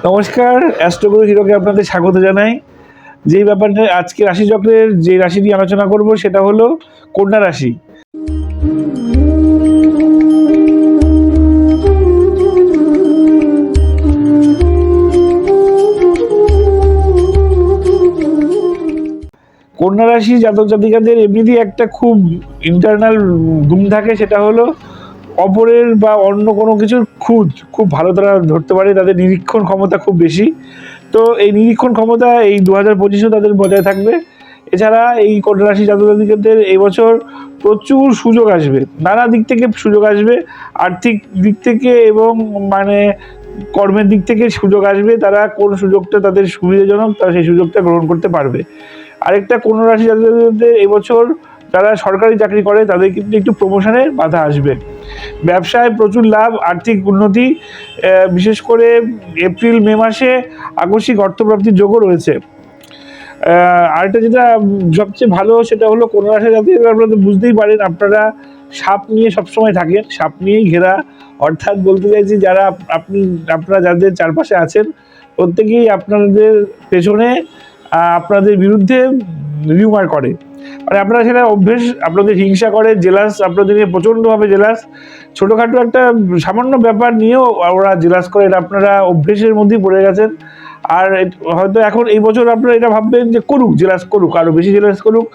নমস্কার, অ্যাস্ট্রোগুরু হিরোকে আপনাদের স্বাগত জানাই। যেই ব্যাপারটা আজকে রাশিচক্রের যে রাশি নিয়ে আলোচনা করব সেটা হলো কন্যা রাশি। কন্যা রাশি জাতক জাতিকাদের এমনিতেই একটা খুব ইন্টারনাল গুণ থাকে, সেটা হলো অপরের বা অন্য কোনো কিছুর খুব ভালো তারা ধরতে পারে, তাদের নিরীক্ষণ ক্ষমতা খুব বেশি। তো এই নিরীক্ষণ ক্ষমতা এই 2025-ও তাদের বজায় থাকবে। এছাড়া এই কন্যা রাশি জাতক জাতিকাদের এই বছর প্রচুর সুযোগ আসবে, নানা দিক থেকে সুযোগ আসবে, আর্থিক দিক থেকে এবং মানে কর্মের দিক থেকে সুযোগ আসবে। তারা কোন সুযোগটা তাদের সুবিধাজনক তারা সেই সুযোগটা গ্রহণ করতে পারবে। আরেকটা কন্যা রাশি জাতক জাতিকাদের এবছর যারা সরকারি চাকরি করে তাদের কিন্তু একটু প্রমোশনের বাধা আসবে। ব্যবসায় প্রচুর লাভ, আর্থিক উন্নতি, বিশেষ করে এপ্রিল মে মাসে আকস্মিক অর্থপ্রাপ্তির যোগও রয়েছে। আরেকটা যেটা সবচেয়ে ভালো সেটা হলো কন্যা রাশি জাতক আপনারা বুঝতেই পারেন, আপনারা সাপ নিয়ে সবসময় থাকেন, সাপ নিয়েই ঘেরা। অর্থাৎ বলতে চাইছি যারা আপনারা যাদের চারপাশে আছেন প্রত্যেকেই আপনাদের পেছনে আপনাদের বিরুদ্ধে রিউমার করে, মানে আপনারা সেটা অভ্যেস, আপনাদের হিংসা করে, জেলাস, আপনাদের নিয়ে প্রচণ্ডভাবে জেলাস। ছোটোখাটো একটা সামান্য ব্যাপার নিয়েও ওরা জেলাস করে, এটা আপনারা অভ্যেসের মধ্যেই পড়ে গেছেন। আর হয়তো এখন এই বছর আপনারা এটা ভাববেন যে করুক, জেলাস করুক, আরও বেশি জেলাস করুক,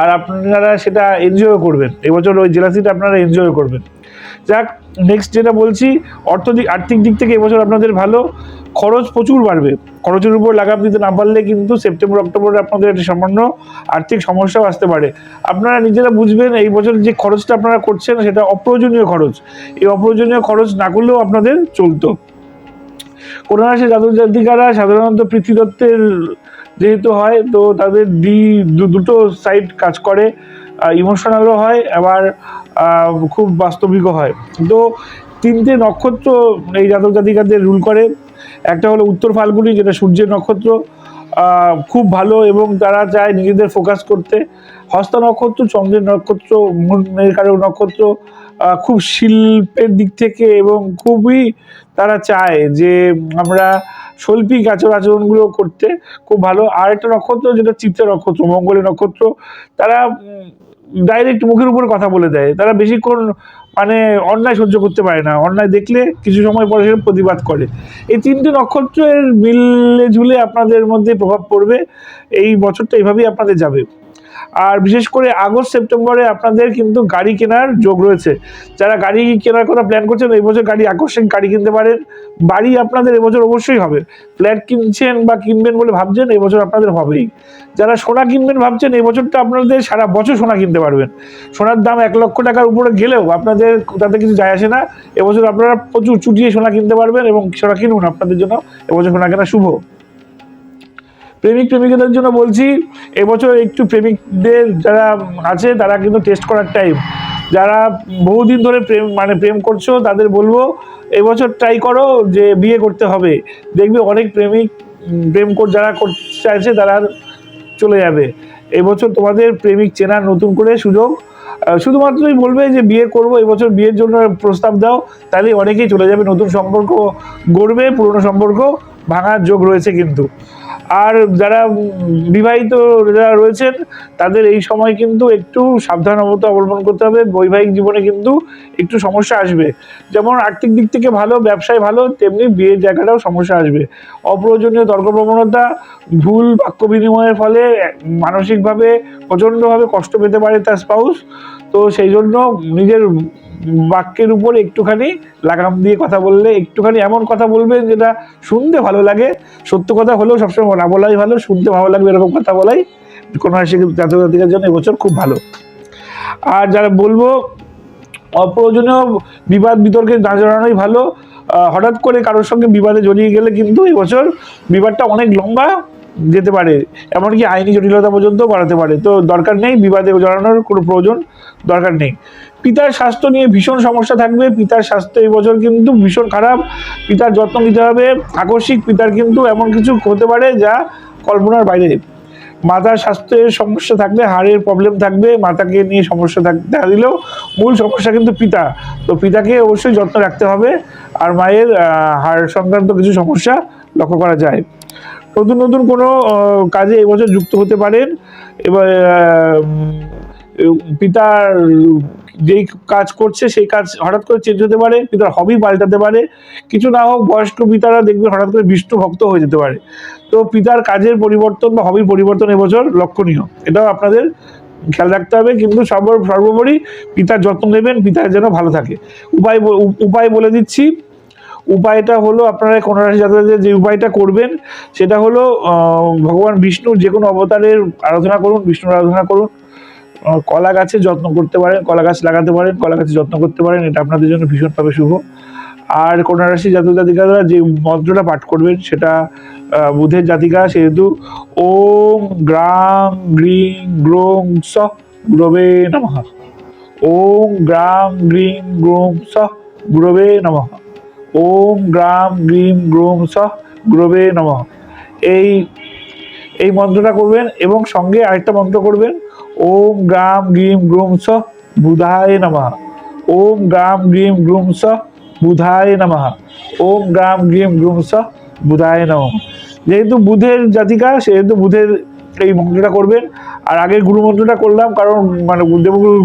আর আপনারা সেটা এনজয় করবেন। এবছর ওই জেলাসিটা আপনারা এনজয় করবেন। যাক, নেক্সট যেটা বলছি, আর্থিক দিক থেকে এবছর আপনাদের ভালো, খরচ প্রচুর বাড়বে। খরচের উপর লাগাম দিতে না পারলে কিন্তু সেপ্টেম্বর অক্টোবরে আপনাদের একটা সামান্য আর্থিক সমস্যাও আসতে পারে। আপনারা নিজেরা বুঝবেন এই বছর যে খরচটা আপনারা করছেন সেটা অপ্রয়োজনীয় খরচ। এই অপ্রয়োজনীয় খরচ না করলেও আপনাদের চলতো। কন্যা রাশি জাতক জাতিকারা সাধারণত পৃথ্বীতত্ত্বের যেহেতু হয়, তো তাদের দুটো সাইড কাজ করে, ইমোশনালও হয়, আবার খুব বাস্তবিকও হয়। তো তিনটে নক্ষত্র এই জাতক জাতিকাদের রুল করে। একটা হলো উত্তর ফাল্গুনি, যেটা সূর্যের নক্ষত্র, খুব ভালো এবং তারা চায় নিজেদের ফোকাস করতে। হস্তা নক্ষত্র চন্দ্রের নক্ষত্র, মনের কারক নক্ষত্র, খুব শিল্পের দিক থেকে এবং খুবই তারা চায় যে আমরা শৈল্পিক আচরণগুলো করতে খুব ভালো। আর একটা নক্ষত্র যেটা চিত্রা নক্ষত্র, মঙ্গলের নক্ষত্র, তারা ডাইরেক্ট মুখের উপর কথা বলে দেয়। তারা বেশিক্ষণ মানে অন্যায় সহ্য করতে পারে না, অন্যায় দেখলে কিছু সময় পরে সেটা প্রতিবাদ করে। এই তিনটে নক্ষত্রের মিলে ঝুলে আপনাদের মধ্যে প্রভাব পড়বে। এই বছরটা এইভাবেই আপনাদের যাবে। আর বিশেষ করে আগস্ট সেপ্টেম্বরে আপনাদের কিন্তু গাড়ি কেনার যোগ রয়েছে। যারা গাড়ি কেনার কথা প্ল্যান করছেন এই বছর আকস্মিক গাড়ি কিনতে পারেন। বাড়ি আপনাদের এবছর অবশ্যই হবে। ফ্ল্যাট কিনছেন বা কিনবেন বলে ভাবছেন এই বছর আপনাদের হবেই। যারা সোনা কিনবেন ভাবছেন এই বছরটা আপনাদের সারা বছর সোনা কিনতে পারবেন। সোনার দাম 1 লক্ষ টাকার উপরে গেলেও আপনাদের তাতে কিছু যায় আসে না। এবছর আপনারা প্রচুর চুটিয়ে সোনা কিনতে পারবেন এবং সোনা কিনুন, আপনাদের জন্য এবছর সোনা কেনা শুভ। প্রেমিক প্রেমিকাদের জন্য বলছি, এবছর একটু প্রেমিকদের যারা আছে তারা কিন্তু টেস্ট করার টাইম। যারা বহুদিন ধরে প্রেম করছো তাদের বলবো এবছর ট্রাই করো যে বিয়ে করতে হবে। দেখবে অনেক প্রেমিক যারা করতে চাইছে তারা চলে যাবে। এবছর তোমাদের প্রেমিক চেনার নতুন করে সুযোগ। শুধুমাত্রই বলবে যে বিয়ে করবো, এবছর বিয়ের জন্য প্রস্তাব দাও, তাহলে অনেকেই চলে যাবে, নতুন সম্পর্ক গড়বে, পুরনো সম্পর্ক ভাঙার যোগ রয়েছে কিন্তু। আর যারা বিবাহিত যারা রয়েছেন তাদের এই সময় কিন্তু একটু সাবধানতা অবলম্বন করতে হবে। বৈবাহিক জীবনে কিন্তু একটু সমস্যা আসবে, যেমন আর্থিক দিক থেকে ভালো, ব্যবসায় ভালো, তেমনি বিয়ের জায়গাটাও সমস্যা আসবে। অপ্রয়োজনীয় তর্ক প্রবণতা, ভুল বাক্য বিনিময়ের ফলে মানসিকভাবে প্রচণ্ডভাবে কষ্ট পেতে পারে তার স্পাউস। তো সেই জন্য নিজের বাক্যের উপর একটুখানি লাগাম দিয়ে কথা বললে, একটুখানি এমন কথা বলবেন যেটা শুনতে ভালো লাগে। সত্য কথা হলেও সবসময় না বলাই ভালো, শুনতে ভালো লাগবে এরকম কথা বলাই কোনো জাতক জাতিকার জন্য এবছর খুব ভালো। আর যারা বলবো অপ্রয়োজনীয় বিবাদ বিতর্কে না জড়ানোই ভালো। হঠাৎ করে কারোর সঙ্গে বিবাদে জড়িয়ে গেলে কিন্তু এবছর বিবাদটা অনেক লম্বা যেতে পারে, এমনকি আইনি জটিলতা পর্যন্ত বাড়াতে পারে। তো দরকার নেই বিবাদে জড়ানোর, কোনো প্রয়োজন দরকার নেই। পিতার স্বাস্থ্য নিয়ে ভীষণ সমস্যা থাকবে। পিতার স্বাস্থ্য এই বছর কিন্তু ভীষণ খারাপ, পিতার যত্ন নিতে হবে। আকস্মিক পিতার কিন্তু এমন কিছু হতে পারে যা কল্পনার বাইরে। মাথার স্বাস্থ্যের সমস্যা থাকলে, হাড়ের প্রবলেম থাকবে, মাথাকে নিয়ে সমস্যা দেখা দিলেও মূল সমস্যা কিন্তু পিতা। তো পিতাকে অবশ্যই যত্ন রাখতে হবে। আর মায়ের হাড় সংক্রান্ত কিছু সমস্যা লক্ষ্য করা যায়। নতুন নতুন কোনো কাজে এবছর যুক্ত হতে পারেন। এবার পিতার যেই কাজ করছে সেই কাজ হঠাৎ করে চেঞ্জ হতে পারে, পিতার হবি পাল্টাতে পারে, কিছু না হোক বয়স্ক পিতারা দেখবেন হঠাৎ করে বিষ্ণু ভক্ত হয়ে যেতে পারে। তো পিতার কাজের পরিবর্তন বা হবির পরিবর্তন এবছর লক্ষণীয়, এটাও আপনাদের খেয়াল রাখতে হবে। কিন্তু সর্বোপরি পিতার যত্ন নেবেন, পিতা যেন ভালো থাকে। উপায় বলে দিচ্ছি। উপায়টা হলো, আপনারা কোনো রাশি জাতকদের যে উপায়টা করবেন সেটা হলো ভগবান বিষ্ণুর যে কোনো অবতারের আরাধনা করুন, বিষ্ণুর আরাধনা করুন। কলা গাছের যত্ন করতে পারেন, কলা গাছ লাগাতে পারেন, কলা গাছের যত্ন করতে পারেন, এটা আপনাদের জন্য ভীষণভাবে শুভ। আর কন্যা রাশি জাতক জাতিকারা যে মন্ত্রটা পাঠ করবেন সেটা বুধের জাতিকা, সেহেতু ওম গ্রাম গ্রিং গ্রোং স গুরবে নমঃ। ওম গ্রাম গ্রিং গ্রোং স গুরবে নমঃ। ওম গ্রাম গ্রিং গ্রোং স গুরবে নমঃ। এই মন্ত্রটা করবেন এবং সঙ্গে আরেকটা মন্ত্র করবেন, ওম গ্রাম গ্রিম গ্রুম স বুধায় নমঃ। ওম গ্রাম গ্রিম গ্রুম স বুধায় নমঃ। ওম গ্রাম গ্রিম গ্রুম স বুধায় নমঃ। যেহেতু বুধের জাতিকা সেহেতু বুধের এই মন্ত্রটা করবেন। আর আগের গুরু মন্ত্রটা করলাম কারণ দেবগুরু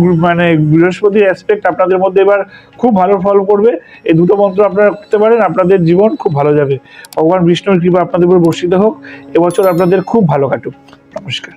বৃহস্পতির অ্যাসপেক্ট আপনাদের মধ্যে এবার খুব ভালো ফল করবে। এই দুটো মন্ত্র আপনারা করতে পারেন, আপনাদের জীবন খুব ভালো যাবে। ভগবান বিষ্ণুর কৃপা আপনাদের উপর বর্ষিত হোক, এবছর আপনাদের খুব ভালো কাটুক। নমস্কার।